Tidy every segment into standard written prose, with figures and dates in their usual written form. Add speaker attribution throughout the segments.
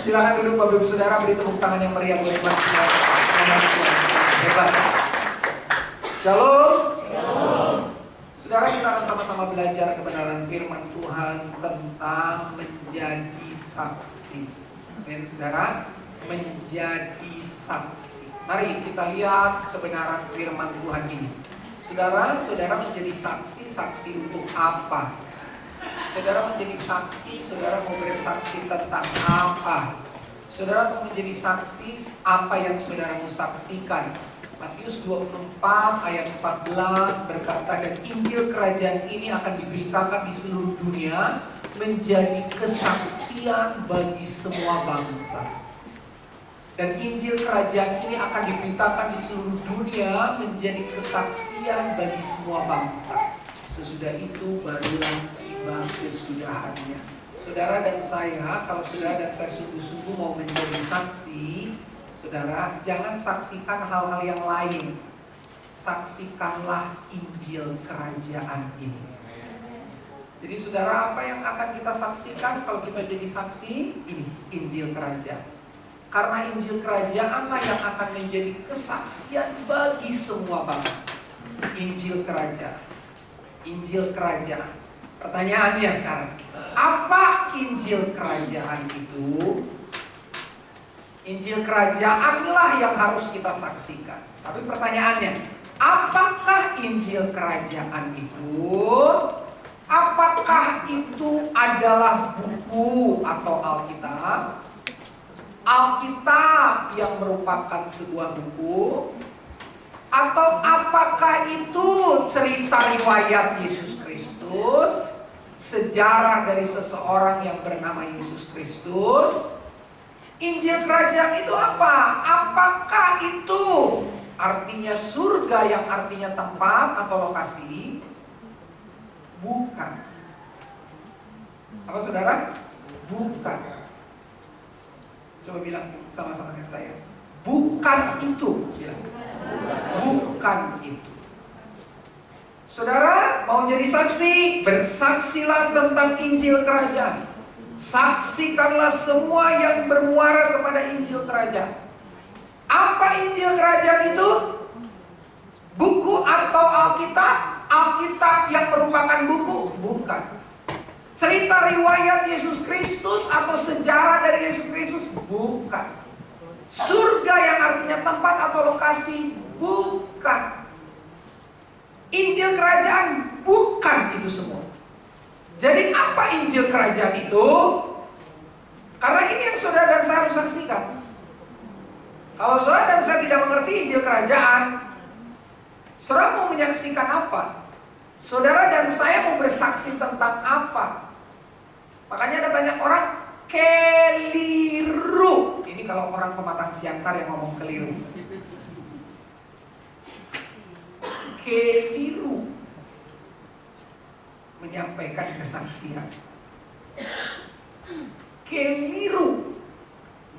Speaker 1: Silakan duduk Bapak Ibu Saudara, beri tepuk tangan yang meriah buat Tuhan. Hebat. Shalom. Saudara, kita akan sama-sama belajar kebenaran firman Tuhan tentang menjadi saksi. Amin, saudara. Menjadi saksi. Mari kita lihat kebenaran firman Tuhan ini. Saudara menjadi saksi. Saksi untuk apa? Saudara menjadi saksi, saudara mau bersaksi tentang apa? Saudara mau menjadi saksi, apa yang saudara mau saksikan? Matius 24 ayat 14 berkata, dan Injil kerajaan ini akan diberitakan di seluruh dunia menjadi kesaksian bagi semua bangsa. Dan Injil kerajaan ini akan diberitakan di seluruh dunia menjadi kesaksian bagi semua bangsa. Sesudah itu barulah tiba kesudahannya. Saudara dan saya, kalau saudara dan saya sungguh-sungguh mau menjadi saksi, saudara, jangan saksikan hal-hal yang lain. Saksikanlah Injil kerajaan ini. Jadi saudara, apa yang akan kita saksikan kalau kita jadi saksi? Ini, Injil kerajaan. Karena Injil kerajaanlah yang akan menjadi kesaksian bagi semua bangsa. Injil kerajaan. Injil kerajaan. Pertanyaannya sekarang, apa Injil kerajaan itu? Injil kerajaanlah yang harus kita saksikan. Tapi pertanyaannya, apakah Injil kerajaan itu? Apakah itu adalah buku atau Alkitab? Alkitab yang merupakan sebuah buku? Atau apakah itu cerita riwayat Yesus Kristus, sejarah dari seseorang yang bernama Yesus Kristus? Injil kerajaan itu apa? Apakah itu artinya surga yang artinya tempat atau lokasi? Bukan. Apa saudara? Bukan. Coba bilang sama-sama dengan saya. Bukan itu. Bilang. Bukan itu. Saudara mau jadi saksi, bersaksilah tentang Injil kerajaan. Saksikanlah semua yang bermuara kepada Injil kerajaan. Apa Injil kerajaan itu? Buku atau Alkitab? Alkitab yang merupakan buku? Bukan. Cerita riwayat Yesus Kristus atau sejarah dari Yesus Kristus? Bukan. Surga yang artinya tempat atau lokasi? Bukan. Injil kerajaan bukan itu semua. Jadi apa Injil kerajaan itu? Karena ini yang saudara dan saya harus saksikan. Kalau saudara dan saya tidak mengerti Injil kerajaan, saudara mau menyaksikan apa? Saudara dan saya mau bersaksi tentang apa? Makanya ada banyak orang keliru. Ini kalau orang pematang siantar yang ngomong keliru. Keliru menyampaikan kesaksian. Keliru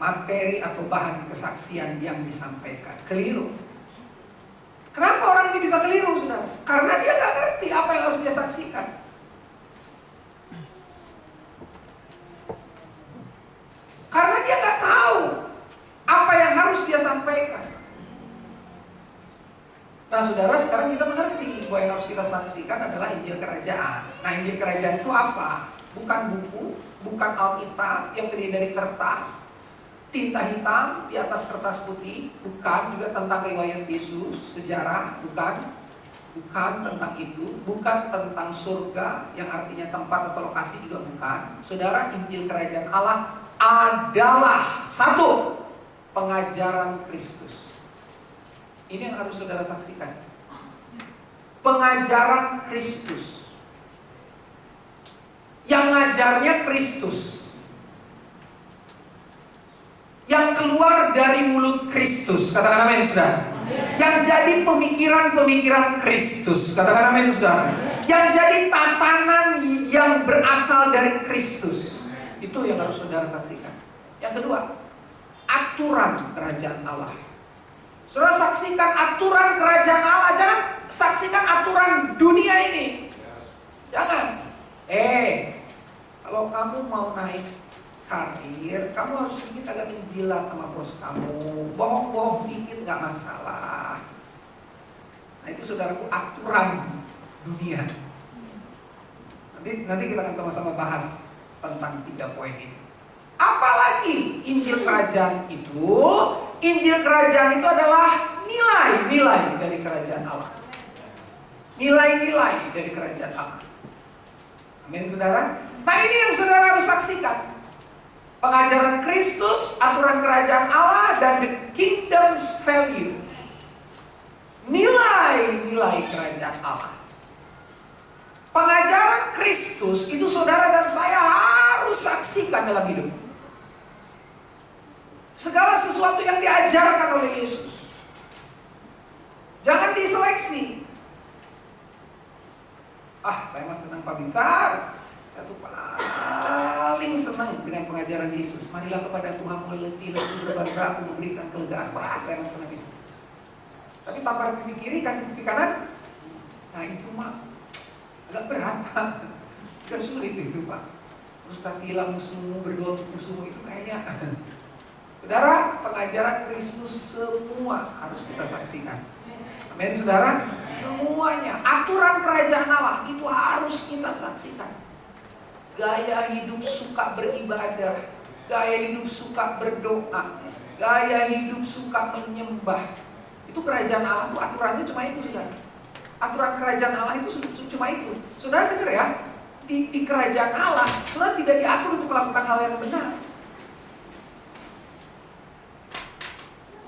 Speaker 1: materi atau bahan kesaksian yang disampaikan. Keliru. Kenapa orang ini bisa keliru, saudara? Karena dia gak ngerti apa yang harus dia saksikan. Karena dia gak tahu apa yang harus dia sampaikan. Nah saudara, sekarang kita mengerti bahwa yang harus kita saksikan adalah Injil kerajaan. Nah Injil kerajaan itu apa? Bukan buku, bukan Alkitab yang terdiri dari kertas, tinta hitam di atas kertas putih. Bukan juga tentang riwayat Yesus, sejarah. Bukan tentang itu. Bukan tentang surga yang artinya tempat atau lokasi, juga bukan. Saudara, Injil kerajaan Allah adalah satu, pengajaran Kristus. Ini yang harus saudara saksikan. Pengajaran Kristus. Yang ngajarnya Kristus. Yang keluar dari mulut Kristus. Katakan amin, saudara. Yang jadi pemikiran-pemikiran Kristus. Katakan amin, saudara. Yang jadi tatanan yang berasal dari Kristus. Itu yang harus saudara saksikan. Yang kedua, aturan kerajaan Allah. Saudara saksikan aturan kerajaan Allah, jangan saksikan aturan dunia ini. Jangan. Kalau kamu mau naik karir, kamu harus sedikit agak menjilat sama bos kamu. Bohong-bohong dikit nggak masalah. Nah itu saudaraku aturan dunia. Nanti kita akan sama-sama bahas tentang 3 poin ini. Apalagi Injil Kerajaan itu? Injil Kerajaan itu adalah nilai-nilai dari Kerajaan Allah. Nilai-nilai dari Kerajaan Allah. Amin saudara. Nah ini yang saudara harus saksikan. Pengajaran Kristus, aturan Kerajaan Allah, dan the kingdom's value. Nilai-nilai Kerajaan Allah. Pengajaran Kristus itu saudara dan saya harus saksikan dalam hidup. Segala sesuatu yang diajarkan oleh Yesus, jangan diseleksi. Saya mah senang Pak Binsar. Saya tuh paling senang dengan pengajaran Yesus. Marilah kepada Tuhan letih lesu berbara aku memberikan kelegaan. Saya mah senang itu. Tapi tampar pipi kiri kasih pipi kanan, nah itu mah agak berat Pak. Agak sulit itu Pak. Terus kasihilah musuhmu, berdoa untuk musuhmu, itu kayaknya. Saudara, pengajaran Kristus semua harus kita saksikan. Amin saudara, semuanya aturan Kerajaan Allah itu harus kita saksikan. Gaya hidup suka beribadah, gaya hidup suka berdoa, gaya hidup suka menyembah. Itu Kerajaan Allah itu aturannya cuma itu saudara. Aturan Kerajaan Allah itu cuma itu. Saudara dengar ya, di Kerajaan Allah saudara tidak diatur untuk melakukan hal yang benar.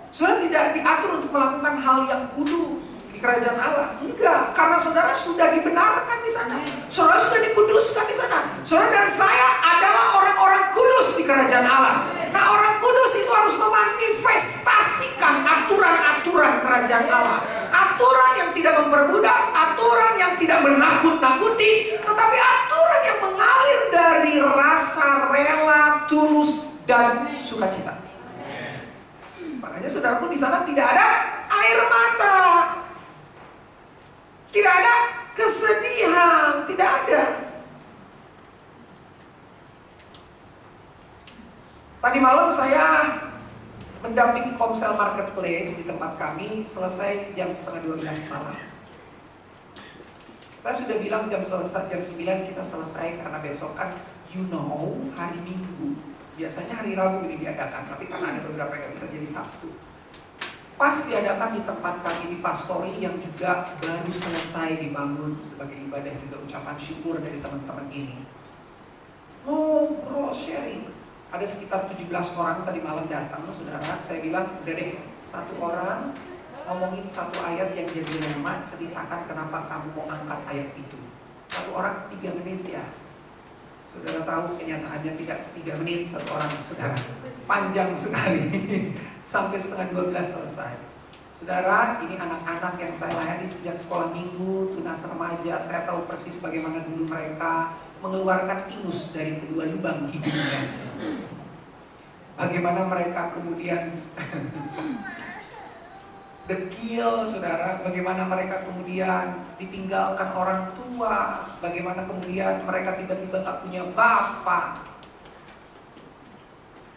Speaker 1: Saudara tidak diatur untuk melakukan hal yang kudus di Kerajaan Allah. Enggak, karena saudara sudah dibenarkan di sana. Saudara sudah dikuduskan di sana. Saudara dan saya adalah orang-orang kudus di Kerajaan Allah. Nah, orang kudus itu harus memanifestasikan aturan-aturan Kerajaan Allah. Aturan yang tidak memperbudak, aturan yang tidak menakut-nakuti, tetapi aturan yang mengalir dari rasa rela, tulus, dan sukacita. Makanya saudaraku di sana tidak ada air mata, tidak ada kesedihan, tidak ada. Tadi malam saya mendampingi Komsel Marketplace di tempat kami, selesai jam 11:30 malam. Saya sudah bilang jam 9 kita selesai karena besok kan hari Minggu. Biasanya hari Rabu ini diadakan, tapi karena ada beberapa yang nggak bisa jadi Sabtu. Pas diadakan di tempat kami di Pastori yang juga baru selesai dibangun sebagai ibadah juga ucapan syukur dari teman-teman ini. Ngobrol sharing. Ada sekitar 17 orang tadi malam datang, saudara. Saya bilang, udah deh, satu orang ngomongin satu ayat yang jadi nama, ceritakan kenapa kamu mau angkat ayat itu. Satu orang 3 menit ya. Saudara tahu kenyataannya tidak 3 menit satu orang, saudara. Panjang sekali. Sampai 11:30 selesai. Saudara, ini anak-anak yang saya layani sejak sekolah minggu, tunas remaja. Saya tahu persis bagaimana dulu mereka mengeluarkan ingus dari kedua lubang hidungnya. Bagaimana mereka kemudian dekil, saudara. Bagaimana mereka kemudian ditinggalkan orang tua. Bagaimana kemudian mereka tiba-tiba gak punya bapak.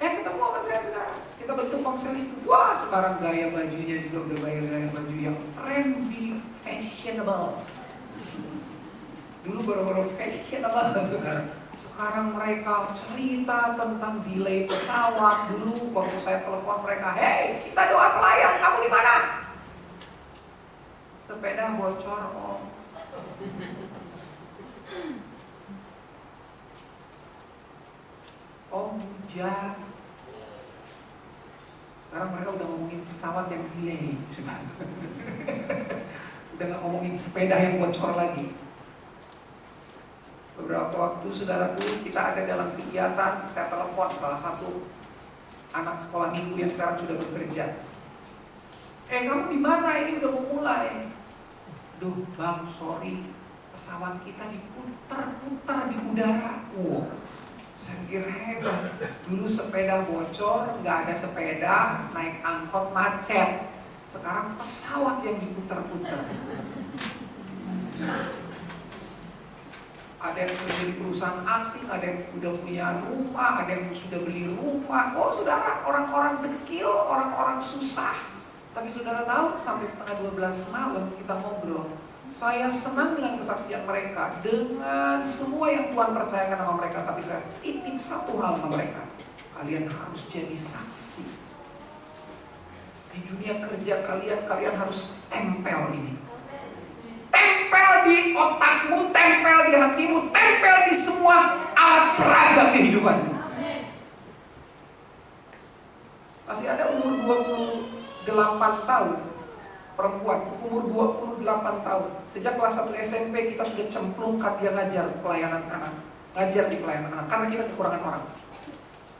Speaker 1: Ketemu sama saya, saudara. Kita bentuk Komsel itu. Wah, sekarang gaya bajunya juga udah gaya baju yang trendy, fashionable. Dulu baru-baru fashionable, saudara. Sekarang mereka cerita tentang delay pesawat. Dulu waktu saya telepon mereka, "Hey, kita doa pelayan, kamu di mana?" Sepeda bocor, Om. Om hujan. Sekarang mereka udah ngomongin pesawat yang delay, udah gak ngomongin sepeda yang bocor lagi. Beberapa waktu saudaraku kita ada dalam kegiatan, saya telepon salah satu anak sekolah minggu yang sekarang sudah bekerja. Kamu di mana? Ini udah mau mulai. Duh bang, sorry, pesawat kita diputar-putar di udara. Saya kira hebat. Dulu sepeda bocor, nggak ada sepeda, naik angkot macet. Sekarang pesawat yang diputar-putar. Ada yang kerja di perusahaan asing, ada yang udah punya rumah, ada yang sudah beli rumah. Oh saudara, orang-orang dekil, orang-orang susah. Tapi saudara tahu, sampai setengah 12 malam kita ngobrol. Saya senang dengan kesaksian mereka, dengan semua yang Tuhan percayakan sama mereka. Tapi saya titip satu hal sama mereka. Kalian harus jadi saksi. Di dunia kerja kalian harus tempel ini. Tempel di otakmu, tempel di hatimu, tempel di semua alat peraga kehidupanmu. Masih ada umur 28 tahun perempuan, umur 28 tahun. Sejak kelas 1 SMP kita sudah cemplungkan dia ngajar pelayanan anak. Ngajar di pelayanan anak, karena kita kekurangan orang.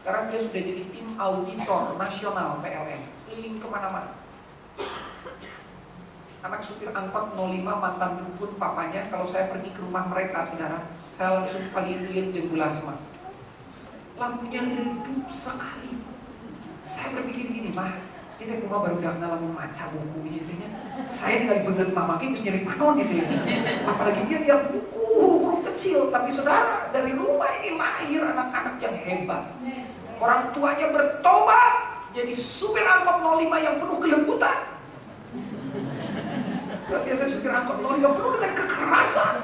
Speaker 1: Sekarang dia sudah jadi tim auditor nasional PLN, keliling kemana-mana. Anak supir angkot 05 mantan dukun papanya, kalau saya pergi ke rumah mereka, saudara, saya langsung paling lihat jembulasma. Lampunya redup sekali. Saya berpikir gini, mah, kita ke rumah baru udah kenal lamun maca bukunya gitu ya. Saya nggak dibenget mama, harus nyari panon gitu ya. Apalagi dia lihat buku huruf kecil, tapi saudara, dari rumah ini lahir anak-anak yang hebat. Orang tuanya bertobat, jadi supir angkot 05 yang penuh kelembutan. Biasanya supir angkot 05 penuh dengan kekerasan,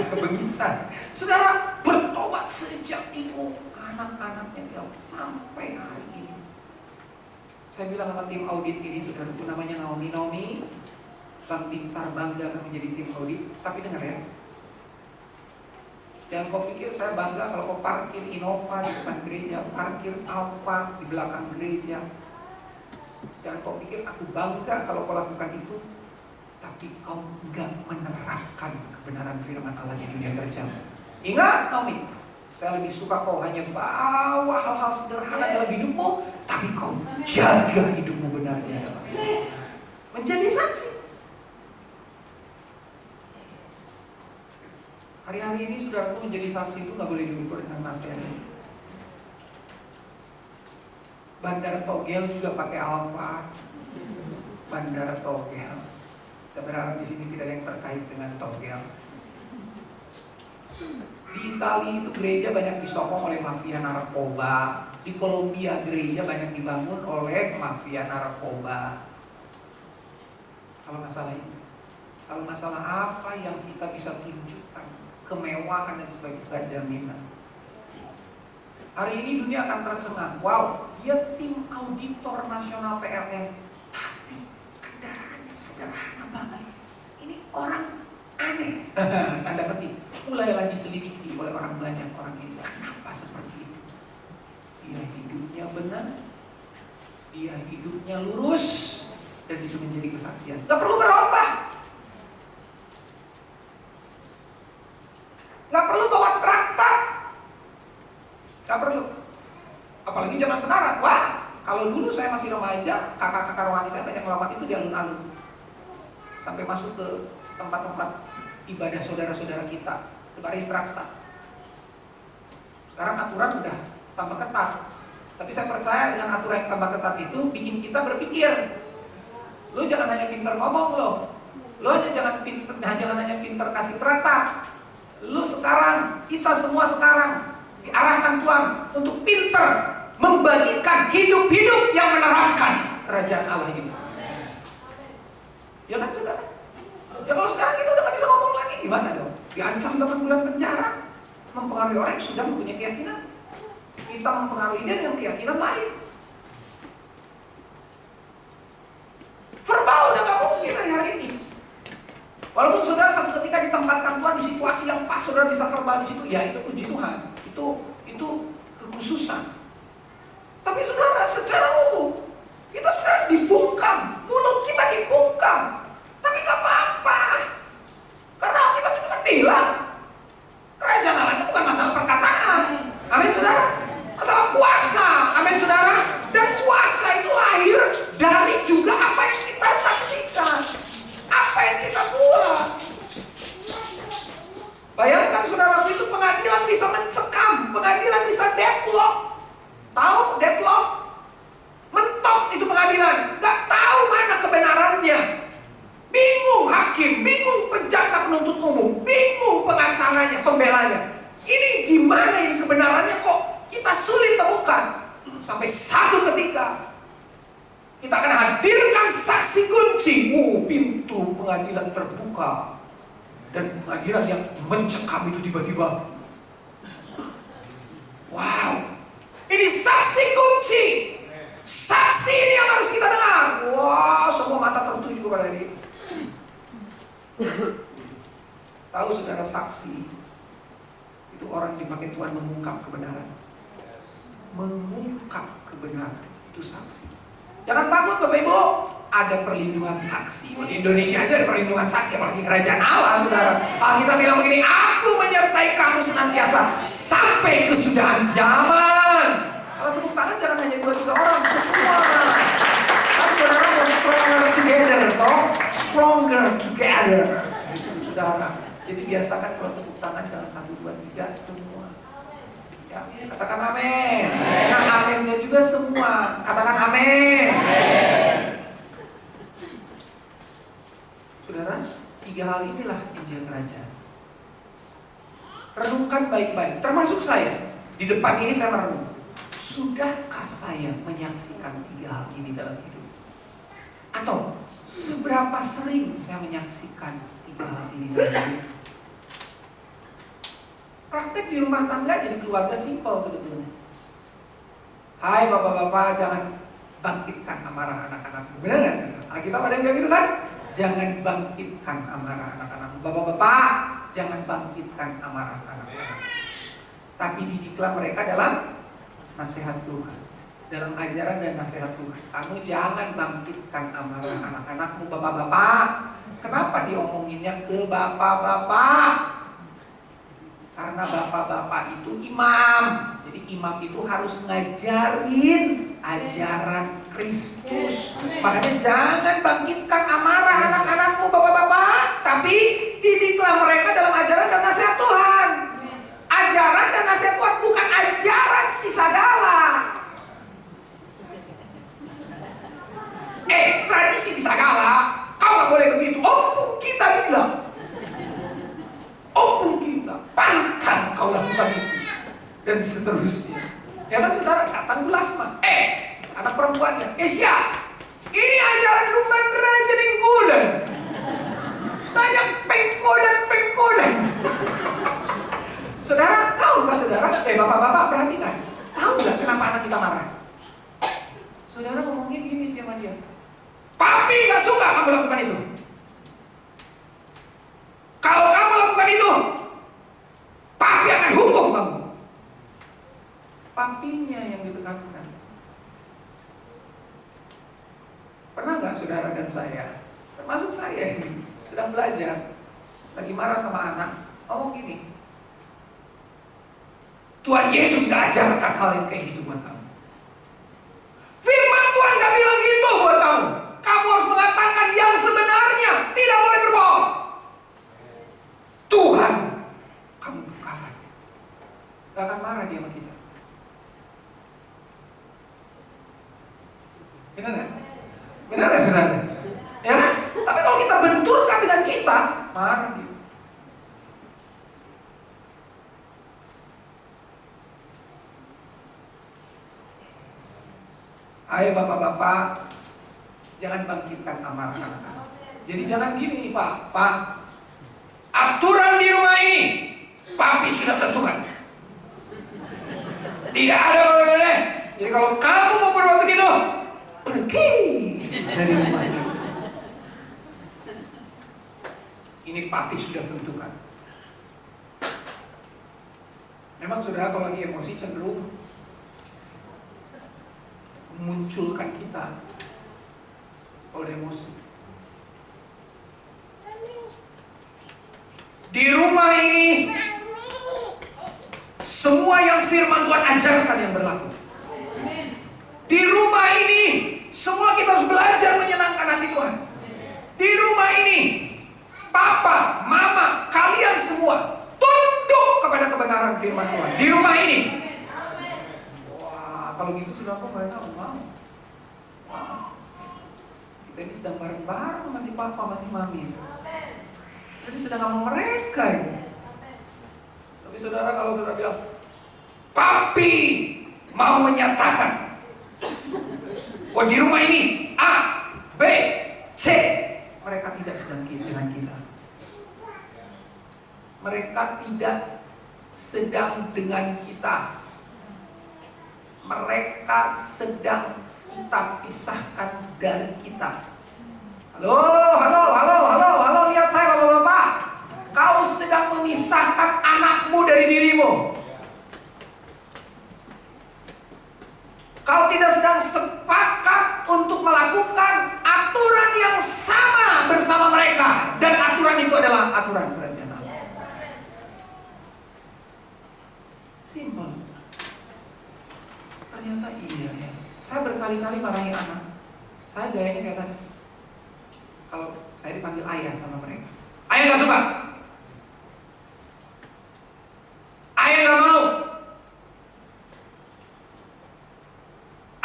Speaker 1: kebengisan. Saudara, bertobat sejak itu anak-anaknya bilang sampai hari ini. Saya bilang sama tim audit ini, saudaraku namanya Naomi, Bang Binsar bangga kamu jadi tim audit. Tapi dengar ya, jangan kau pikir saya bangga kalau kau parkir Innova di depan gereja, parkir Alfa di belakang gereja. Jangan kau pikir aku bangga kalau kau lakukan itu, tapi kau enggak menerapkan kebenaran firman Allah di dunia kerja. Ingat Naomi, saya lebih suka kau hanya bawa hal-hal sederhana dalam hidupmu, tapi kau jaga hidupmu benar di hadapan Tuhan. Menjadi saksi. Hari-hari ini saudaraku, menjadi saksi itu gak boleh diukur dengan materi. Bandar Togel juga pakai Alfa. Bandar Togel. Saya berharap di sini tidak ada yang terkait dengan Togel. Di Italia itu gereja banyak disokong oleh mafia narkoba. Di Kolombia gereja banyak dibangun oleh mafia narkoba. Kalau masalah itu, kalau masalah apa yang kita bisa tunjukkan, kemewahan dan sebagainya, jaminan. Hari ini dunia akan tercengang. Wow, dia tim auditor nasional PLN, tapi kendaraannya sederhana banget. Ini orang aneh. Tanda petik. Mulailah diselidiki oleh orang banyak, orang ini. Kenapa seperti itu? Dia hidupnya benar, dia hidupnya lurus, dan itu menjadi kesaksian. Gak perlu berubah. Gak perlu bawa traktor. Gak perlu. Apalagi zaman sekarang. Wah, kalau dulu saya masih remaja, kakak-kakak rohani saya banyak melakukan itu di alun-alun. Sampai masuk ke tempat-tempat ibadah saudara-saudara kita, sebagai traktor. Sekarang aturan udah tambah ketat. Tapi saya percaya dengan aturan yang tambah ketat itu bikin kita berpikir. Lo jangan hanya pintar ngomong lo jangan hanya pintar kasih traktor. Lu sekarang, kita semua sekarang diarahkan Tuhan untuk pintar membagikan hidup-hidup yang menerapkan kerajaan Allah ini. Ya kan saudara? Ya kalau sekarang kita udah gak bisa ngomong lagi, gimana dong? Diancam 8 bulan penjara, mempengaruhi orang yang sudah mempunyai keyakinan. Kita mempengaruhi dia dengan keyakinan lain. Verbal udah gak mungkin hari ini. Walaupun saudara satu ketika ditempatkan Tuhan di situasi yang pas, saudara bisa verbal di situ, ya itu puji Tuhan, itu kekhususan. Tapi saudara, secara umum kita sekarang dibungkam, mulut kita dibungkam, tapi gak apa-apa, karena kita juga kan bilang kerajaan Allah itu bukan masalah perkataan, amin saudara, masalah kuasa, amin saudara, dan kuasa itu lahir dari juga apa yang kita saksikan. Apa yang kita buat? Bayangkan saudara, itu pengadilan bisa mencekam, pengadilan bisa deadlock. Tahu deadlock? Mentok itu pengadilan, gak tahu mana kebenarannya. Bingung hakim, bingung penjaksa penuntut umum, bingung pengacaranya, pembelanya. Ini gimana ini kebenarannya kok kita sulit temukan. Sampai satu ketika kita akan hadirkan saksi kunci. Pintu pengadilan terbuka. Dan pengadilan yang mencekam itu tiba-tiba. Wow. Ini saksi kunci. Saksi ini yang harus kita dengar. Wah, semua mata tertuju kepada dia. Tahu saudara, saksi itu orang dipakai Tuhan mengungkap kebenaran. Mengungkap kebenaran itu saksi. Jangan takut Bapak Ibu, ada perlindungan saksi. Di Indonesia aja ada perlindungan saksi, apalagi kerajaan Allah, saudara. Kita bilang begini, aku menyertai kamu senantiasa sampai kesudahan zaman. Kalau tepuk tangan jangan hanya 2-3 orang, semua. Kan saudara mau stronger together, toh? Stronger together. Itu saudara. Jadi biasakan kalau tepuk tangan jangan 1, 2, 3, semua. Ya, katakan amin. Nah, aminnya juga semua. Katakan amin. Saudara, 3 hal inilah Injil Kerajaan. Renungkan baik-baik, termasuk saya. Di depan ini saya merenung. Sudahkah saya menyaksikan 3 hal ini dalam hidup? Atau seberapa sering saya menyaksikan 3 hal ini dalam hidup? Praktek di rumah tangga jadi keluarga simpel sebetulnya. Hai bapak-bapak, jangan bangkitkan amarah anak-anakmu. Benar nggak sih? Kita pada yang gitu kan? Jangan bangkitkan amarah anak-anakmu. Bapak-bapak, jangan bangkitkan amarah anak-anakmu. Tapi didiklah mereka dalam nasihat Tuhan, dalam ajaran dan nasihat Tuhan. Kamu jangan bangkitkan amarah anak-anakmu, bapak-bapak. Kenapa diomonginnya ke bapak-bapak? Karena bapak-bapak itu imam. Jadi imam itu harus ngajarin ajaran Kristus. Makanya jangan bangkitkan amarah anak-anakmu bapak-bapak, tapi didiklah mereka dalam ajaran dan nasihat Tuhan. Ajaran dan nasihat Tuhan, bukan ajaran si Sagala. Tradisi di Sagala, kau gak boleh begitu. Oh, kita bilang. Oh kita, pantang kau lakukan itu. Dan seterusnya. Ya kan saudara, kata Gulasma, anak perempuannya, Esya, ini ajaran lumban raja dengkulan. Banyak pengkolan. Saudara, tahu gak saudara? Bapak-bapak perhatikan. Tahu gak kenapa anak kita marah? Saudara ngomongin gini sama dia, papi gak suka kamu lakukan itu. Kalau kamu lakukan itu, papi akan hukum kamu. Papinya yang ditekankan. Pernah nggak saudara dan saya, termasuk saya ini, sedang belajar, lagi marah sama anak, ngomong gini, Tuhan Yesus gak ajarkan hal yang kayak gitu buat kamu. Firman Tuhan gak bilang gitu buat kamu. Kamu harus mengatakan yang sebenarnya, tidak boleh berbohong. Tuhan, kamu bukakan. Gak akan marah dia sama kita. Benar gak? Benar gak saudara? Ya? Tapi kalau kita benturkan dengan kita, marah dia. Ayo bapak-bapak, jangan bangkitkan amarah anak-anak. Jadi jangan gini Pak. Aturan di rumah ini, papi sudah tentukan. Tidak ada boleh. Jadi kalau kamu mau berbuat begitu, pergi dari rumah ini. Ini papi sudah tentukan. Memang saudara kalau lagi emosi cenderung memunculkan kita oleh emosi. Di rumah ini semua yang firman Tuhan ajarkan yang berlaku. Di rumah ini semua kita harus belajar menyenangkan hati Tuhan. Di rumah ini papa, mama, kalian semua tunduk kepada kebenaran firman Tuhan. Di rumah ini. Wah, kalau gitu sudah kok mereka mau. Wow. Kita ini sedang bareng-bareng, masih papa, masih mami. Jadi sedang sama mereka ya. saudara kalau saudara bilang, papi mau menyatakan, oh di rumah ini A, B, C, mereka tidak sedang dengan kita. Mereka tidak sedang dengan kita. Mereka sedang kita pisahkan dari kita. Halo, lihat saya Bapak-bapak. Kau sedang memisahkan anakmu dari dirimu. Kau tidak sedang sepakat untuk melakukan aturan yang sama bersama mereka. Dan aturan itu adalah aturan kerajaan Allah. Simpel. Ternyata iya ya. Saya berkali-kali marahi anak. Saya gayanya kayak tadi. Kalau saya dipanggil ayah sama mereka, ayah gak suka, ayah gak mau,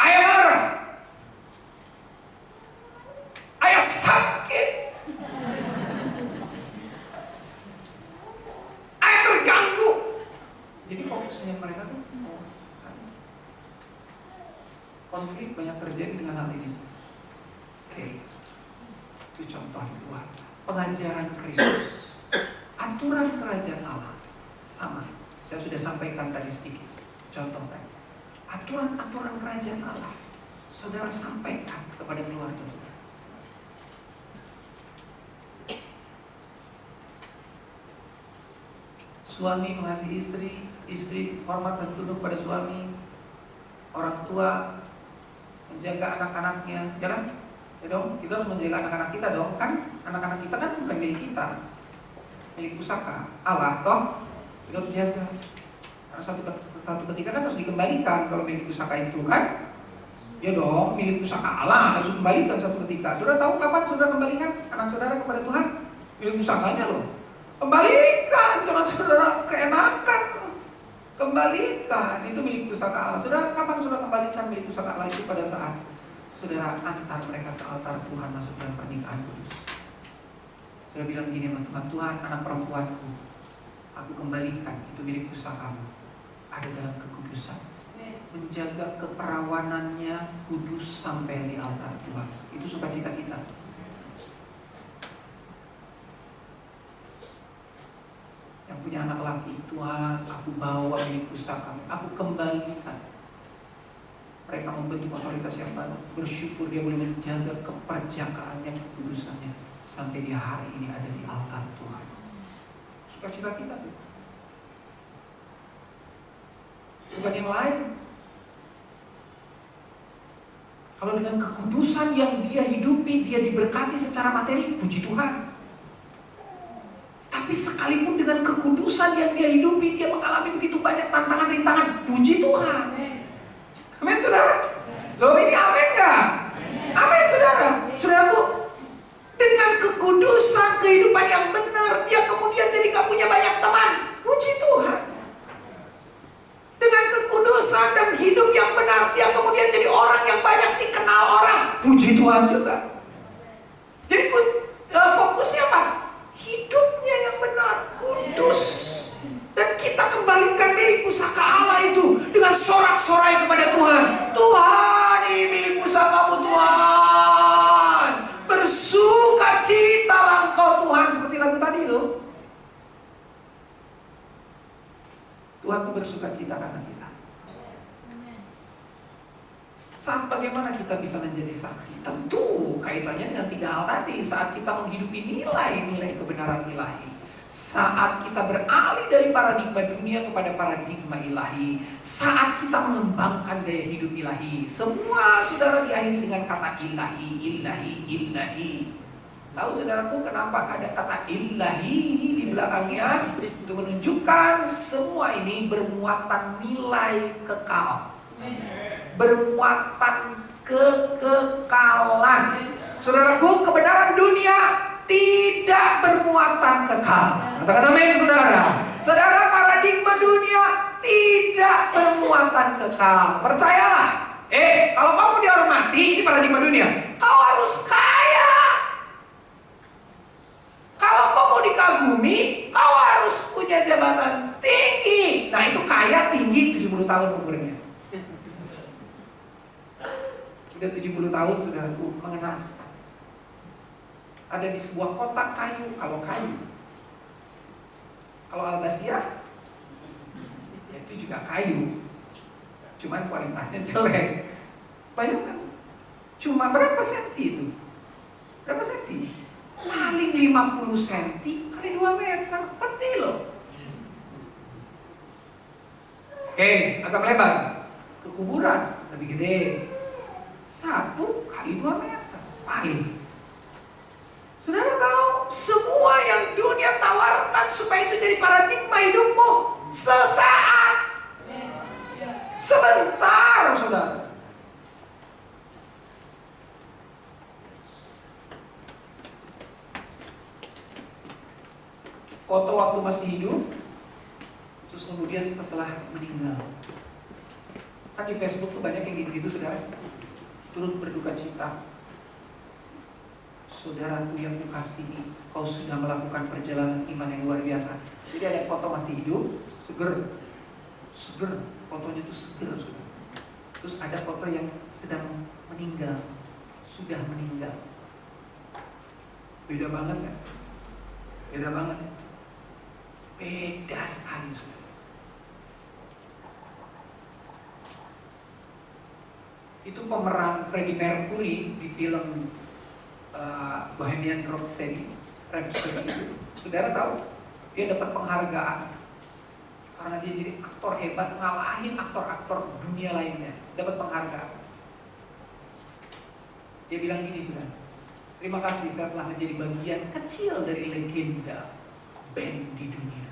Speaker 1: ayah marah, ayah sakit, ayah terganggu. Jadi fokusnya mereka tuh konflik banyak terjadi dengan hal ini. Oke. Itu contoh kedua, pengajaran Kristus, aturan kerajaan Allah sama. Saya sudah sampaikan tadi sedikit contoh tadi. Aturan-aturan kerajaan Allah, saudara sampaikan kepada keluarga saudara. Suami mengasihi istri, istri hormat dan tunduk pada suami, orang tua menjaga anak-anaknya, ya kan? Ya dong, kita harus menjaga anak-anak kita dong, kan anak-anak kita kan bukan milik kita, milik pusaka Allah toh, kita harus jaga. Karena satu ketika kan harus dikembalikan kalau milik pusaka itu kan, ya dong, milik pusaka Allah harus dikembalikan satu ketika. Saudara tahu kapan saudara kembalikan anak saudara kepada Tuhan? Milik pusakanya loh, kembalikan, jangan saudara keenakan, kembalikan, itu milik pusaka Allah. Saudara kapan saudara kembalikan milik pusaka Allah itu? Pada saat saudara antar mereka ke altar Tuhan masuk dalam pernikahan kudus. Saudara bilang gini sama Tuhan, Tuhan anak perempuanku aku kembalikan, itu milik pusakamu, ada dalam kekudusan, menjaga keperawanannya kudus sampai di altar Tuhan. Itu sukacita kita. Yang punya anak laki, Tuhan aku bawa milik pusakamu, aku kembalikan. Mereka membentuk otoritas yang baru. Bersyukur dia boleh menjaga keperjakaannya, kekudusannya sampai dia hari ini ada di altar Tuhan. Sukacita kita tuh, bukan yang lain. Kalau dengan kekudusan yang dia hidupi, dia diberkati secara materi, puji Tuhan. Tapi sekalipun dengan kekudusan yang dia hidupi, dia mengalami begitu banyak tantangan, rintangan, puji Tuhan. Amin saudara. Loh ini amin gak? Amin saudara. Saudaraku, dengan kekudusan kehidupan yang benar, dia kemudian jadi gak punya banyak teman, puji Tuhan. Dengan kekudusan dan hidup yang benar, dia kemudian jadi orang yang banyak dikenal orang, puji Tuhan juga. Jadi fokusnya apa? Hidupnya yang benar, kudus. Dan kita kembalikan milik pusaka Allah itu dengan sorak-sorai kepada Tuhan. Tuhan, ini milik pusakamu Tuhan. Bersukacitalah Engkau Tuhan, seperti lagu tadi itu. Tuhan itu bersukacita karena kita. Saat bagaimana kita bisa menjadi saksi? Tentu kaitannya dengan tiga hal tadi. Saat kita menghidupi nilai-nilai kebenaran ilahi, saat kita beralih dari paradigma dunia kepada paradigma ilahi, saat kita mengembangkan gaya hidup ilahi. Semua saudara diakhiri dengan kata ilahi, ilahi, ilahi. Tahu saudaraku kenapa ada kata ilahi di belakangnya? Untuk menunjukkan semua ini bermuatan nilai kekal, bermuatan kekekalan. Saudaraku, kebenaran dunia tidak bermuatan kekal. Katakan amin saudara. Saudara, paradigma dunia tidak bermuatan kekal. Percayalah. Kalau kamu dihormati di paradigma dunia, kau harus kaya. Kalau kau mau dikagumi, kau harus punya jabatan tinggi. kaya, tinggi, 70 tahun umurnya. Sudah 70 tahun sudah mengenaskan. Ada di sebuah kotak kayu, kalau kayu. Kalau albasia, ya itu juga kayu. Cuman kualitasnya jelek. Bayangkan, cuma berapa senti itu? Berapa senti? Paling 50 senti kali 2 meter. Peti loh. Oke, agak melebar. Ke kuburan, lebih gede. 1 kali 2 meter. Paling. Saudara tahu, semua yang dunia tawarkan supaya itu jadi paradigma hidupmu, sesaat. Sebentar, saudara. Foto waktu masih hidup, terus kemudian setelah meninggal. Kan di Facebook tuh banyak yang gitu-gitu, saudara. Turut berduka cita. Saudaraku yang kukasihi, kau sudah melakukan perjalanan iman yang luar biasa. Jadi ada foto masih hidup, seger, fotonya tuh seger, saudara. Terus ada foto yang sedang meninggal, sudah meninggal. Beda banget kan? Beda banget. Beda sekali, saudara. Itu pemeran Freddie Mercury di film Bohemian Rhapsody itu. Saudara tahu, dia dapat penghargaan karena dia jadi aktor hebat, ngalahin aktor-aktor dunia lainnya. Dapat penghargaan. Dia bilang gini, saudara, terima kasih saya telah menjadi bagian kecil dari legenda band di dunia.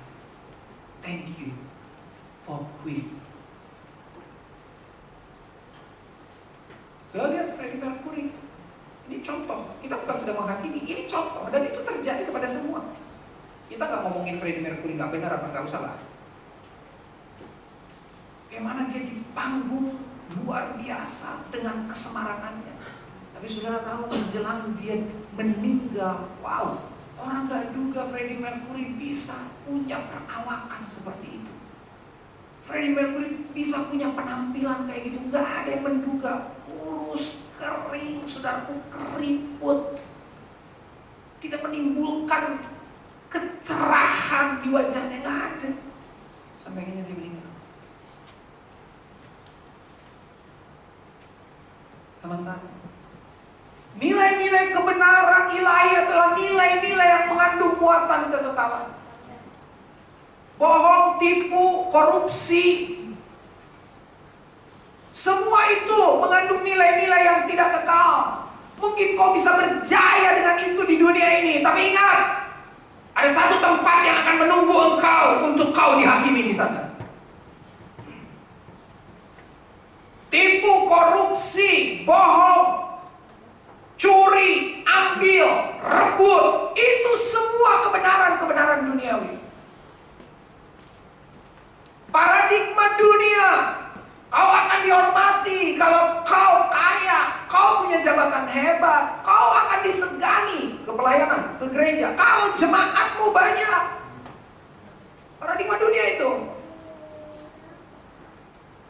Speaker 1: Thank you for Queen. Saya lihat Freddie Mercury. Ini contoh, kita bukan sedang menghakimi, ini contoh, dan itu terjadi kepada semua. Kita nggak ngomongin Freddie Mercury nggak benar apa nggak usah lah. Bagaimana dia di panggung luar biasa dengan kesemarangannya. Tapi saudara tahu menjelang dia meninggal, wow, orang nggak duga Freddie Mercury bisa punya perawakan seperti itu. Freddie Mercury bisa punya penampilan kayak gitu, nggak ada yang menduga. Kurus, kering, saudaraku, keriput, tidak menimbulkan kecerahan di wajahnya, nggak ada. Sampai akhirnya dia meninggal. Sementara nilai-nilai kebenaran ilahi adalah nilai-nilai yang mengandung muatan kekekalan. Bohong, tipu, korupsi, semua itu mengandung nilai-nilai yang tidak kekal. Mungkin kau bisa berjaya dengan itu di dunia ini, tapi ingat, ada satu tempat yang akan menunggu engkau untuk kau dihakimi di sana. Tipu, korupsi, bohong, curi, ambil, rebut, itu semua kebenaran-kebenaran duniawi. Paradigma dunia, kau akan dihormati kalau kau kaya, kau punya jabatan hebat, kau akan disegani ke pelayanan, ke gereja kalau jemaatmu banyak. Paradigma dunia itu.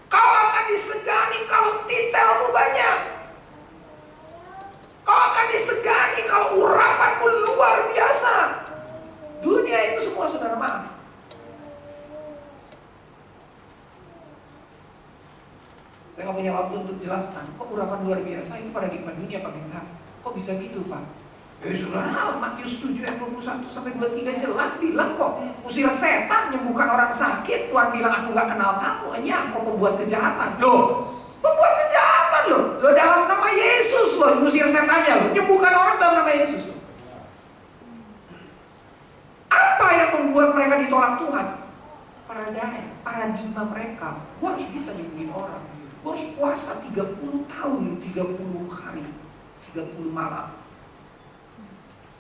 Speaker 1: Kau akan disegani kalau titelmu banyak. Kau akan disegani kalau urapanmu luar biasa. Dunia itu semua, saudara, maaf. Saya nggak punya waktu untuk jelaskan. Kok urapan luar biasa itu paradigma dunia, Pak Mensa? Kok bisa gitu, Pak? Ya saudara, Matius 7 ayat 21 sampai 23 jelas bilang kok, usir setan, menyembuhkan orang sakit. Tuhan bilang aku nggak kenal kamu, hanya kok pembuat kejahatan. Loh, pembuat kejahatan loh. Loh dalam nama Yesus loh, usir setannya loh, menyembuhkan orang dalam nama Yesus loh. Apa yang membuat mereka ditolak Tuhan? Paradigma mereka. Gua harus bisa nyembuhin orang. Gue harus puasa 30 tahun, 30 hari, 30 malam.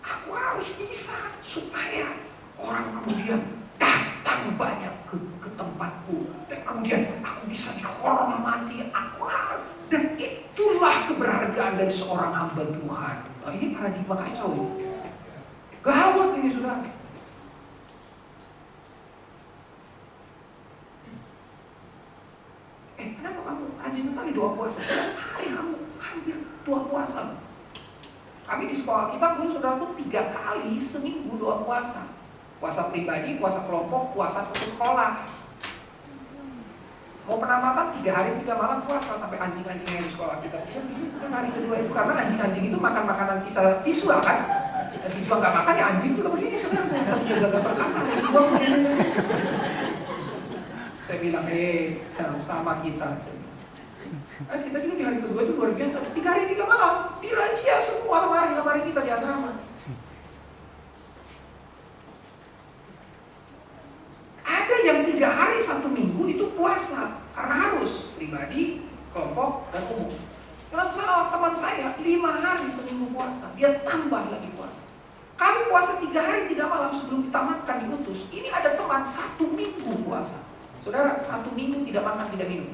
Speaker 1: Aku harus bisa supaya orang kemudian datang banyak ke tempatku. Dan kemudian aku bisa dihormati. Dan itulah keberhargaan dari seorang hamba Tuhan. Nah ini paradigma kacau. Gawat ini, saudara. rajin sekali doa puasa. Tiap hari kamu hampir doa puasa. Kami di sekolah kita dulu saudara tuh 3 kali seminggu doa puasa. Puasa pribadi, puasa kelompok, puasa satu sekolah. Mau pernah makan 3 hari 3 malam puasa sampai anjing-anjing yang di sekolah kita. Ini sudah hari kedua itu karena anjing-anjing itu makan makanan sisa siswa kan. Nah, siswa nggak makan ya anjing juga begini saudara. Tapi jaga perkasa. Saya bilang sama kita. Kita juga di hari kedua itu luar biasa. 3 hari 3 malam dirajia semua lemari kita di asrama. Ada yang 3 hari 1 minggu itu puasa karena harus pribadi, kelompok, dan umum. Jangan salah, teman saya 5 hari seminggu puasa, dia tambah lagi puasa. Kami puasa 3 hari 3 malam sebelum ditamatkan diutus. Ini ada teman 1 minggu puasa. Saudara, 1 minggu tidak makan, tidak minum.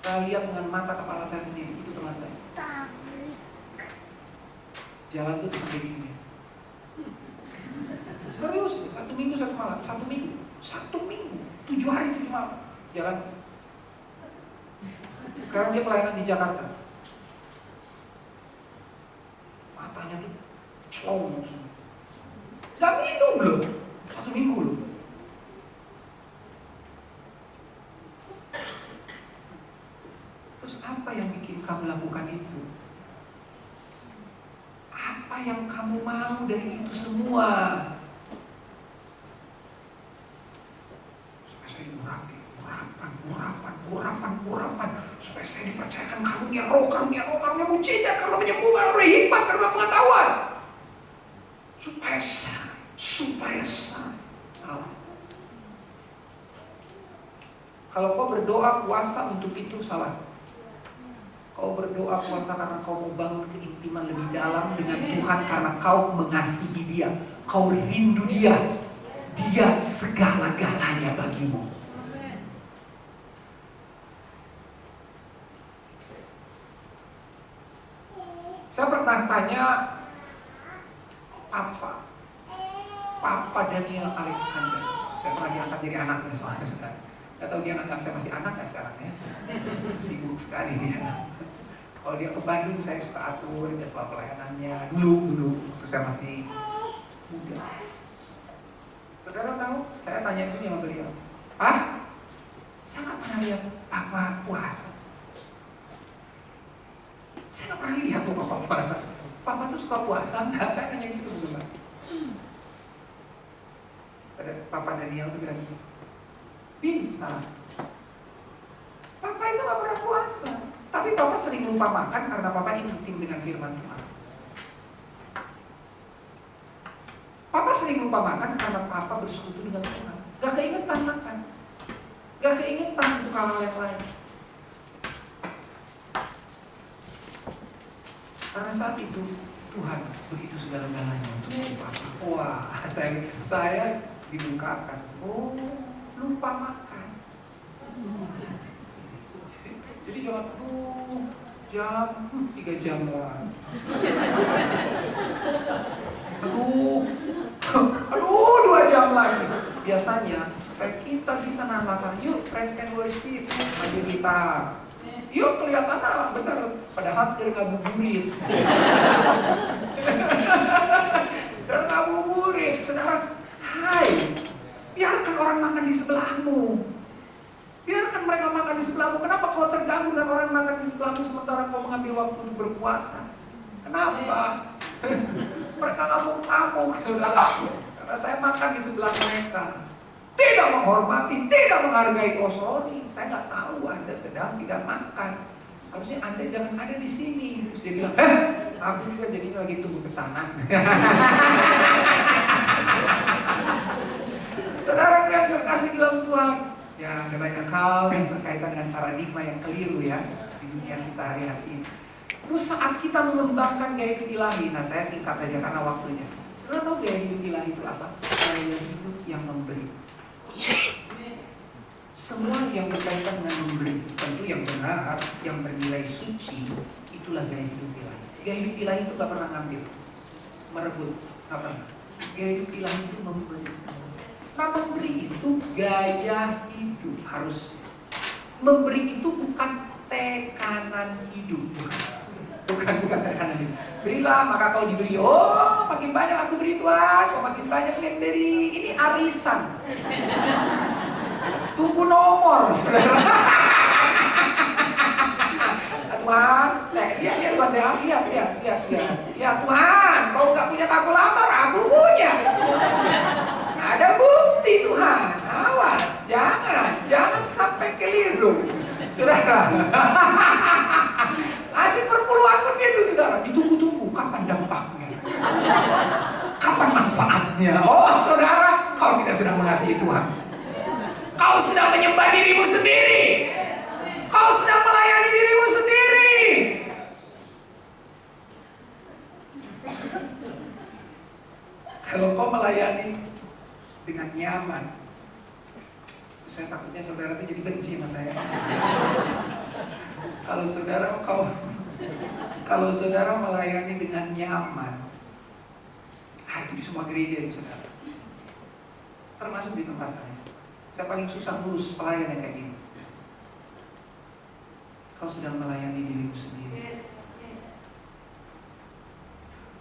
Speaker 1: Saya lihat dengan mata kepala saya sendiri, itu teman saya. Jalan tuh sampai gini. Serius, 1 minggu 1 malam, 1 minggu, 7 hari 7 malam jalan. Sekarang dia pelayanan di Jakarta. Matanya tuh celong, gak minum loh, 1 minggu loh. Terus apa yang bikin kamu lakukan itu? Apa yang kamu mau dari itu semua? Urapan supaya saya dipercayakan karunia roh, karunia mujizat, karunia penyembuhan, karunia hikmat, karunia pengetahuan, supaya salah. Kalau kau berdoa puasa untuk itu salah. Kau berdoa puasa karena kau mau bangun keintiman lebih dalam dengan Tuhan, karena kau mengasihi Dia, kau rindu Dia, Dia segala-galanya bagimu. Saya pernah tanya Papa Daniel Alexander. Saya pernah diangkat jadi anaknya soalnya sekarang. Gak tahu dia anggap saya masih anak ya sekarang ya. Sibuk sekali dia. Kalau dia ke Bandung saya suka atur jadwal pelayanannya. Dulu waktu saya masih muda. Saudara tahu, saya tanya ini sama beliau. Saya gak pernah lihat Papa puasa. Saya gak pernah lihat tuh Papa puasa. Papa tuh suka puasa enggak? Saya tanya gitu dulu. Pada Papa Daniel tuh bilang gitu. Bisa. Papa itu gak pernah puasa. Tapi Papa sering lupa makan karena Papa intim dengan firman Tuhan. Papa sering lupa makan karena Papa bersekutu dengan Tuhan. Gak keingetan makan. Gak keingetan untuk hal-hal yang lain. Karena saat itu Tuhan begitu segala-galanya untuk Papa. Wah, saya dibukakan. Oh, lupa makan. Jadi jangan jam 3 jam lah. Aduh 2 jam lagi. Biasanya supaya kita bisa namakan, yuk praise and worship, maju kita. Yuk kelihatan benar, padahal kira ngabuburit. Dan ngabuburit, saudara. Hai, biarkan orang makan di sebelahmu. Biarkan mereka makan di sebelahmu. Kenapa kau terganggu dengan orang makan di sebelahmu sementara kau mengambil waktu untuk berpuasa? Kenapa? Mereka ngamuk-ngamuk, saudara. Karena saya makan di sebelah mereka. Tidak menghormati, tidak menghargai. Oh sorry, saya nggak tahu Anda sedang tidak makan. Harusnya Anda jangan ada di sini. Terus dia bilang, aku juga jadinya lagi tunggu pesanan. Saudara yang terkasih dalam Tuhan, ya ada banyak hal yang berkaitan dengan paradigma yang keliru ya di dunia kita hari-hari ini. Terus saat kita mengembangkan gaya hidup ilahi, nah saya singkat aja karena waktunya. Saudara tahu gaya hidup ilahi itu apa? Gaya hidup yang memberi. Semua yang berkaitan dengan memberi, tentu yang benar, yang bernilai suci, itulah gaya hidup ilahi. Gaya hidup ilahi itu gak pernah ngambil, merebut, gak pernah. Gaya hidup ilahi itu memberi. Nah memberi itu gaya hidup harus. Memberi itu bukan tekanan hidup. Bukan tekanan hidup. Berilah maka kau diberi. Oh, makin banyak aku beri Tuhan, kau makin banyak yang beri. Ini arisan. Tunggu nomor, saudara. Tuhan, lihat Tuhan, lihat. Ya Tuhan, kau nggak punya kalkulator, aku punya. Ada bukti Tuhan, awas, jangan sampai keliru, saudara. Asik perpuluhan pun gitu, saudara. Ditunggu-tunggu, kapan dampaknya, kapan manfaatnya. Oh, saudara, kau tidak sedang mengasihi Tuhan. Kau sedang menyembah dirimu sendiri. Kau sedang melayani dirimu sendiri. Kalau kau melayani dengan nyaman, saya takutnya saudara itu jadi benci sama saya. Kalau saudara melayani dengan nyaman, itu di semua gereja itu saudara, termasuk di tempat saya. Saya paling susah ngurus pelayan yang kayak gini. Kau sedang melayani dirimu sendiri.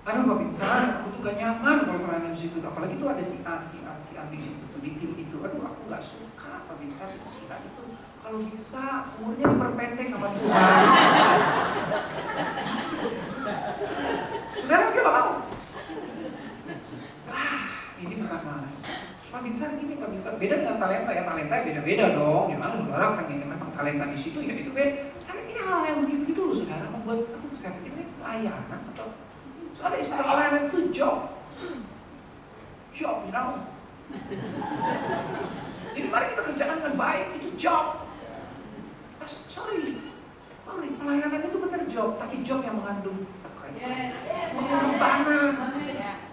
Speaker 1: Aduh Pak Binsa, aku tuh gak nyaman kalau pelayanan di situ. Apalagi tuh ada si A di situ tuh di tim itu. Aduh aku gak suka Pak Binsa, itu si A itu kalau bisa umurnya diperpendek sama Tuhan. Saudara dia gak mau. Ini bukan malah. Pak Binsa gini, Pak Binsa beda dengan talenta ya, talenta beda-beda dong. Memang saudara kan yang memang talenta di situ ya itu beda. Tapi ini hal yang begitu-gitu loh saudara, membuat aku saya pikir ini pelayanan atau ada istilah pelayanan itu job, you know. Jadi mari kita kerjakan dengan baik, itu job. Sorry, pelayanan itu benar job, tapi job yang mengandung sacrifice, pengorbanan.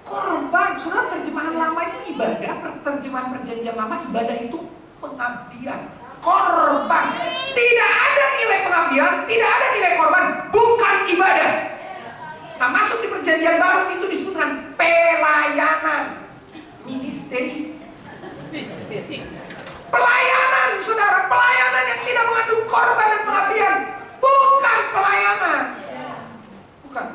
Speaker 1: Korban, saudara, terjemahan lama itu ibadah, terjemahan perjanjian lama ibadah itu pengabdian. Korban, tidak ada nilai pengabdian, tidak ada nilai korban, bukan ibadah. Nah, masuk di perjanjian baru itu disebut dengan pelayanan, ministeri. Pelayanan, saudara, pelayanan yang tidak mengandung korban dan pengabdian, bukan pelayanan. Bukan.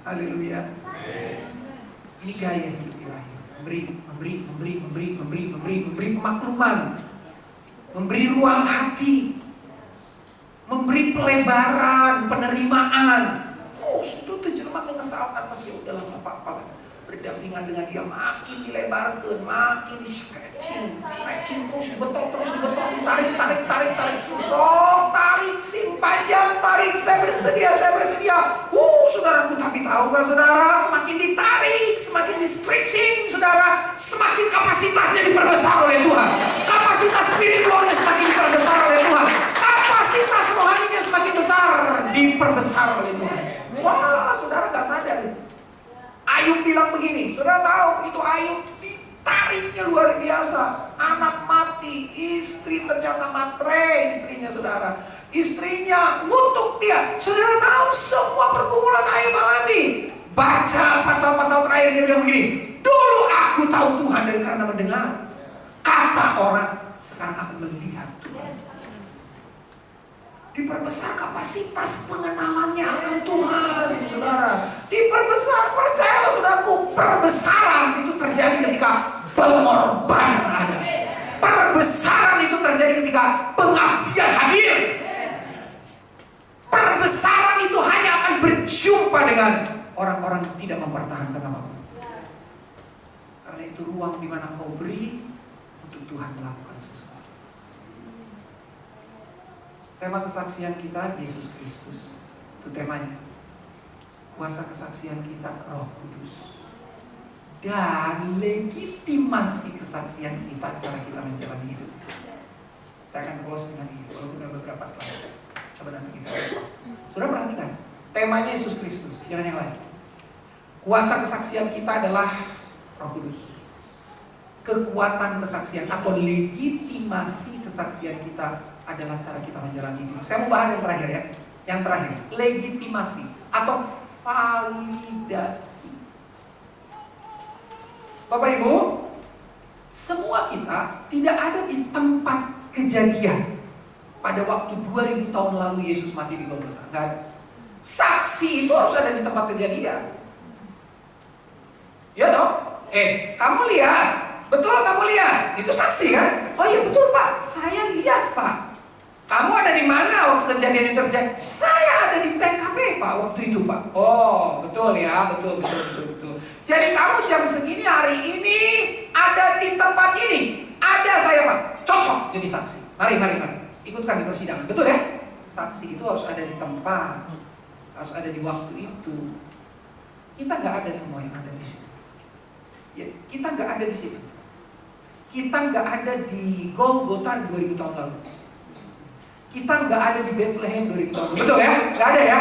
Speaker 1: Haleluya. Ini gaya hidup ilahi. Memberi pemakluman, memberi ruang hati, memberi pelebaran, penerimaan. Oh, itu terjemah mengesalkan, tapi ya udahlah nggak apa-apa. Berdampingan dengan dia makin dilebarkan, makin di stretching terus dibetok, ditarik. So tarik sing panjang, tarik, saya bersedia. Saudaraku, tapi tahu nggak saudara, semakin ditarik, semakin di stretching, saudara, semakin kapasitasnya diperbesar oleh Tuhan. Kapasitas spiritualnya semakin diperbesar oleh Tuhan. Kapasitas rohaninya semakin besar, diperbesar oleh Tuhan. Wah, saudara nggak sadar itu. Ayub bilang begini, saudara tahu itu Ayub ditariknya luar biasa. Anak mati, istri ternyata matre, istrinya saudara. Istrinya ngutuk dia. Saudara tahu semua pergumulan Ayub alami. Baca pasal-pasal terakhir dia bilang begini, dulu aku tahu Tuhan dari karena mendengar. Kata orang, sekarang aku melihat Tuhan. Diperbesar kapasitas pengenalannya akan Tuhan, saudara. Diperbesar, percayalah saudaraku, perbesaran itu terjadi ketika pengorbanan ada. Perbesaran itu terjadi ketika pengabdian hadir. Perbesaran itu hanya akan berjumpa dengan orang-orang yang tidak mempertahankan apapun. Karena itu ruang di mana kau beri untuk Tuhan melakukan sesuatu. Tema kesaksian kita Yesus Kristus. Itu temanya. Kuasa kesaksian kita Roh Kudus. Dan legitimasi kesaksian kita cara kita menjalani hidup. Saya akan close dengan ini walaupun ada beberapa slide. Coba nanti kita lihat. Sudah perhatikan, temanya Yesus Kristus, jangan yang lain. Kuasa kesaksian kita adalah Roh Kudus. Kekuatan kesaksian atau legitimasi kesaksian kita adalah cara kita menjalani hidup. Saya mau bahas yang terakhir ya. Yang terakhir, legitimasi atau validasi. Bapak Ibu, semua kita tidak ada di tempat kejadian pada waktu 2000 tahun lalu Yesus mati di Golgota. Enggak ada. Saksi itu harus ada di tempat kejadian. Ya dong? Kamu lihat? Betul kamu lihat? Itu saksi kan? Oh iya betul Pak, saya lihat Pak. Kamu ada di mana waktu kejadian itu terjadi? Saya ada di TKP Pak waktu itu Pak. Oh betul ya, betul. Jadi kamu jam segini hari ini ada di tempat ini. Ada saya Pak, cocok jadi saksi. Mari. Ikutkan di persidangan, betul ya? Saksi itu harus ada di tempat, harus ada di waktu itu. Kita nggak ada semua yang ada di situ. Ya, kita nggak ada di situ. Kita nggak ada di Golgota 2000 tahun lalu. Kita nggak ada di Bethlehem 2000 tahun lalu. Betul ya? Nggak ada ya?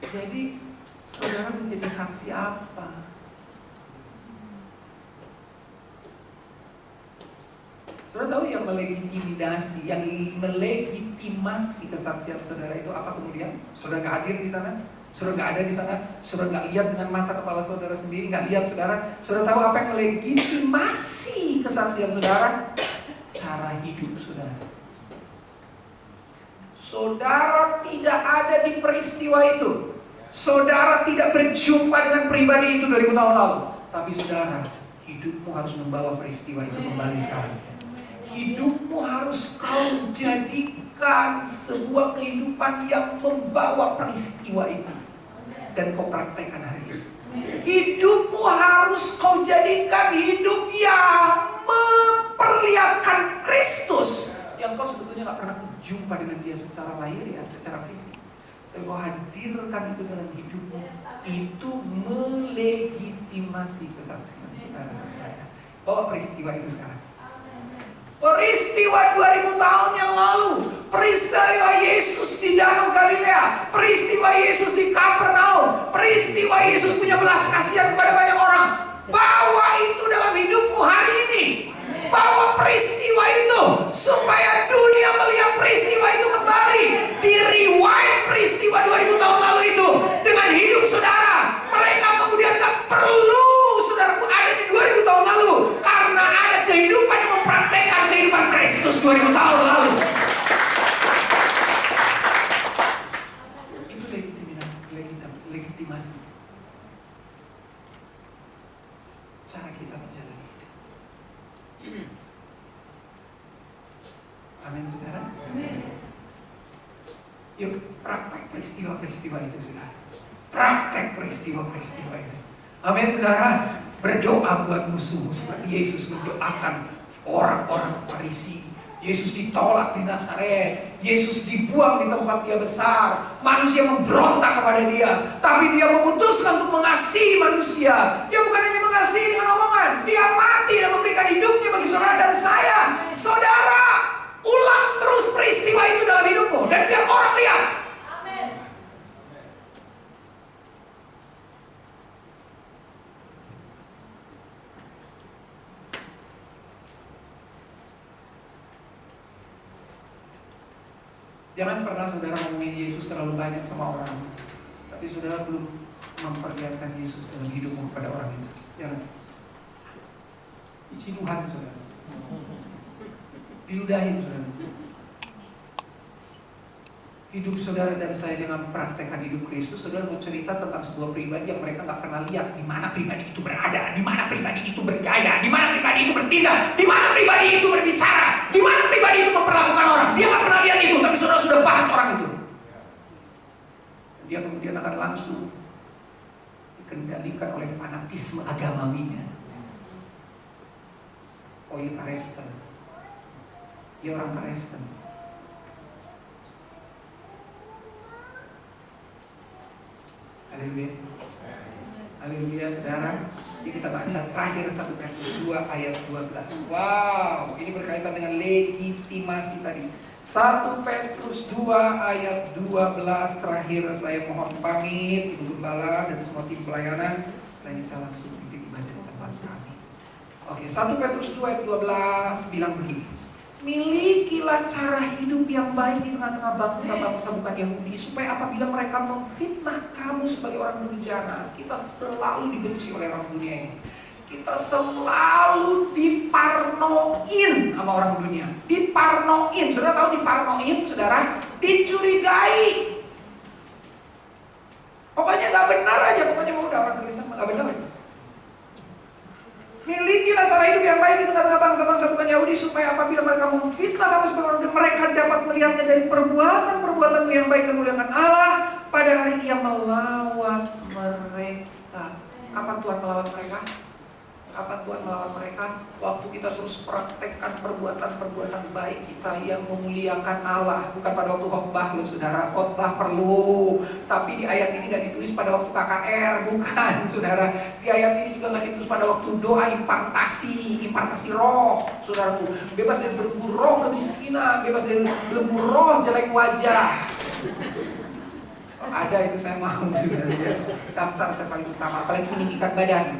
Speaker 1: Jadi saudara menjadi saksi apa? Saudara tahu yang melegitimasi kesaksian saudara itu apa kemudian? Saudara nggak hadir di sana? Saudara nggak ada di sana? Saudara nggak lihat dengan mata kepala saudara sendiri? Nggak lihat saudara? Saudara tahu apa yang melegitimasi kesaksian saudara? Cara hidup saudara. Saudara tidak ada di peristiwa itu. Saudara tidak berjumpa dengan pribadi itu 2000 tahun lalu. Tapi saudara, hidupmu harus membawa peristiwa itu kembali sekarang. Hidupmu harus kau jadikan sebuah kehidupan yang membawa peristiwa itu. Dan kau praktekkan hari ini. Hidupmu harus kau jadikan hidup yang memperlihatkan Kristus. Yang kau sebetulnya gak pernah jumpa dengan dia secara lahir ya, secara fisik. Tapi kau hadirkan itu dalam hidupmu. Itu melegitimasi kesaksian saudara dan saya. Bawa peristiwa itu sekarang. Peristiwa 2000 tahun yang lalu, peristiwa Yesus di Danau Galilea, peristiwa Yesus di Kapernaum, peristiwa Yesus punya belas kasihan kepada banyak orang. Bawa itu dalam hidupmu hari ini. Bawa peristiwa itu supaya dunia melihat peristiwa itu kembali. Di-rewind peristiwa 2000 tahun lalu itu dengan hidup saudara. Mereka kemudian gak perlu saudaraku ada di 2000 tahun lalu, karena ada kehidupan yang mempraktekkan kehidupan Kristus 2000 tahun lalu. Itu legitimasi. Cara kita menjalani hidup. Amin saudara. Yuk praktek peristiwa-peristiwa itu saudara. Praktek peristiwa-peristiwa itu. Amin saudara. Berdoa buat musuh seperti Yesus mendoakan orang-orang Farisi. Yesus ditolak di Nazaret. Yesus dibuang di tempat dia besar. Manusia memberontak kepada dia. Tapi dia memutuskan untuk mengasihi manusia. Dia bukan hanya mengasihi dengan omongan. Dia mati dan memberikan hidupnya bagi saudara dan saya. Saudara, ulang terus peristiwa itu dalam hidupmu. Dan biar orang lihat. Jangan pernah saudara ngomongin Yesus terlalu banyak sama orang, tapi saudara belum memperlihatkan Yesus dalam hidupmu kepada orang itu. Jangan. Isi Tuhan saudara. Diludahin saudara. Hidup saudara dan saya jangan praktekkan hidup Kristus. Saudara mau cerita tentang sebuah pribadi yang mereka gak pernah lihat. Di mana pribadi itu berada, di mana pribadi itu bergaya, di mana pribadi itu bertindak, di mana pribadi itu berbicara, di mana pribadi itu memperlakukan orang. Dia gak pernah lihat itu, tapi saudara sudah bahas orang itu. Dia kemudian akan langsung dikendalikan oleh fanatisme agamawinya. Oh iya Kristen, dia orang Kristen. Haleluya. Haleluya saudara. Jadi kita baca terakhir 1 Petrus 2 ayat 12. Wow, ini berkaitan dengan legitimasi tadi. 1 Petrus 2 ayat 12 terakhir. Saya mohon pamit Ibu Gembala dan semua tim pelayanan. Setelah ini saya langsung pimpin ibadah di tempat kami. Oke, 1 Petrus 2 ayat 12 bilang begini. Milikilah cara hidup yang baik di tengah-tengah bangsa-bangsa bukan Yahudi, supaya apabila mereka memfitnah kamu sebagai orang durjana. Kita selalu dibenci oleh orang dunia ini. Kita selalu diparnoin sama orang dunia. Diparnoin, saudara tahu diparnoin, saudara? Dicurigai. Pokoknya gak benar aja, pokoknya mau udah orang Kristen gak benar aja. Milikilah cara hidup yang baik di tengah-tengah bangsa-bangsa bukan Yahudi, supaya apabila mereka memfitnah kamu sebagai orang, mereka dapat melihatnya dari perbuatan-perbuatanmu yang baik dan muliakan Allah pada hari Dia melawat mereka. Kapan Tuhan melawat mereka? Kapan Tuhan melawat mereka? Waktu kita terus praktekkan perbuatan-perbuatan baik kita yang memuliakan Allah. Bukan pada waktu khotbah loh saudara. Khotbah perlu, tapi di ayat ini gak ditulis pada waktu KKR. Bukan saudara. Di ayat ini juga gak ditulis pada waktu doa impartasi roh. Saudaraku, bebas dari belenggu roh kemiskinan, bebas dari belenggu roh jelek wajah. Ada itu saya mau sebenarnya. Daftar saya paling utama, apalagi meninggikan badan.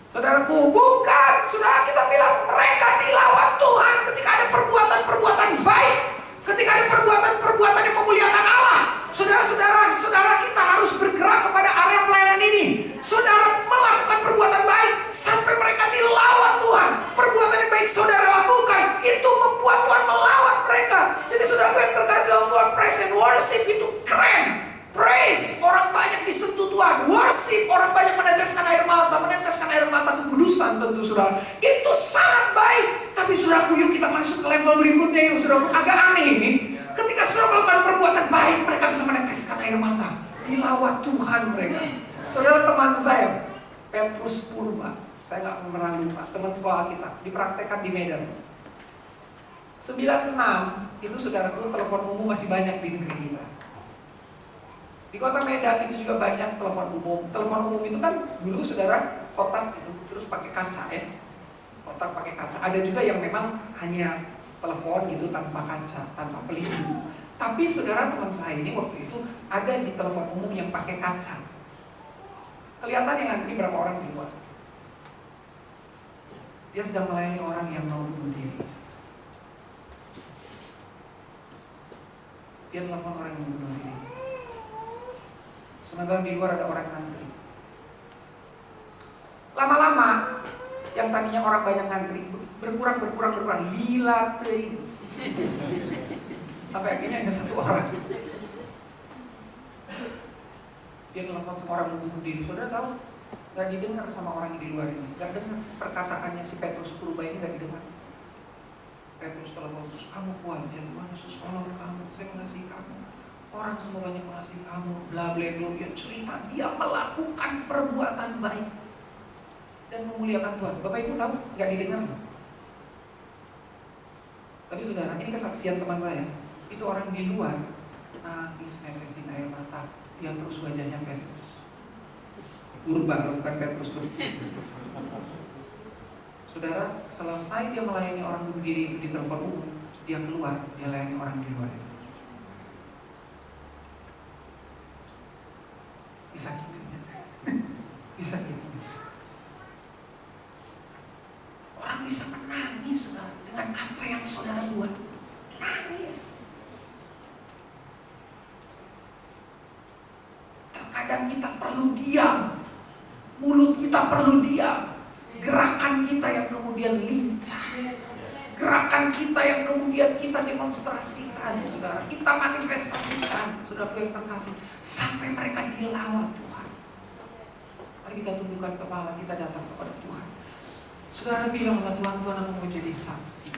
Speaker 1: Saudaraku, bukan. Saudara, kita bilang mereka dilawat Tuhan ketika ada perbuatan-perbuatan baik, ketika ada perbuatan-perbuatan yang memuliakan Allah. Saudara kita harus bergerak kepada area pelayanan ini. Saudara melakukan perbuatan baik sampai mereka dilawat Tuhan. Perbuatan yang baik saudara lakukan, itu membuat Tuhan melawat mereka. Jadi saudara yang terkasih dalam Tuhan, praise and worship itu keren. Praise, orang banyak disentuh Tuhan. Worship, orang banyak meneteskan air mata kekudusan tentu saudara. Itu sangat baik. Tapi saudaraku, yuk kita masuk ke level berikutnya yuk saudaraku. Agak aneh ini. Ketika saudara melakukan perbuatan baik, mereka bisa meneteskan air mata. Dilawat Tuhan mereka. Saudara, teman saya Petrus Purba, saya gak pernah lupa, teman sekolah kita, dipraktekkan di Medan. 96 itu saudaraku, telepon umum masih banyak di negeri kita. Di kota Medan itu juga banyak telepon umum. Telepon umum itu kan dulu saudara kotak itu, terus pakai kaca ya. Kotak pakai kaca. Ada juga yang memang hanya telepon gitu tanpa kaca, tanpa pelindung. Tapi saudara, teman saya ini waktu itu ada di telepon umum yang pakai kaca. Kelihatan yang ngantri berapa orang di luar. Dia sedang melayani orang yang mau bunuh diri. Dia telepon orang yang mau bunuh diri. Sementara di luar ada orang ngantri. Lama-lama yang tadinya orang banyak ngantri berkurang dilatih. Sampai akhirnya hanya satu orang. Dia nelfon sama orang yang bunuh diri. Saudara tahu? Gak didengar sama orang yang di luar ini. Gak dengar perkataannya si Petrus Purba ini, gak didengar. Petrus telepon terus, kamu kuat ya Tuhan Yesus, tolong kamu, saya mengasihi kamu. Orang semuanya mengasihi kamu, bla bla bla. Dia cerita, dia melakukan perbuatan baik dan memuliakan Tuhan. Bapak Ibu tahu, nggak didengar. Tapi saudara, ini kesaksian teman saya. Itu orang di luar nangis, netesin air mata, yang terus wajahnya Petrus. Purba, bukan Petrus. Saudara, selesai dia melayani orang bunuh diri itu di telepon umum, dia keluar, dia layani orang di luar. Bisa gitu ya. Bisa gitu. Orang bisa menangis saudara, dengan apa yang saudara buat. Nangis. Terkadang kita perlu diam. Mulut kita perlu diam. Gerakan kita yang kemudian lincah. Gerakan kita yang kemudian kita demonstrasikan, saudara, kita manifestasikan, saudara yang terkasih, sampai mereka dilawat Tuhan. Mari kita tundukkan kepala, kita datang kepada Tuhan. Saudara bilang sama Tuhan, Tuhan aku mau jadi saksi.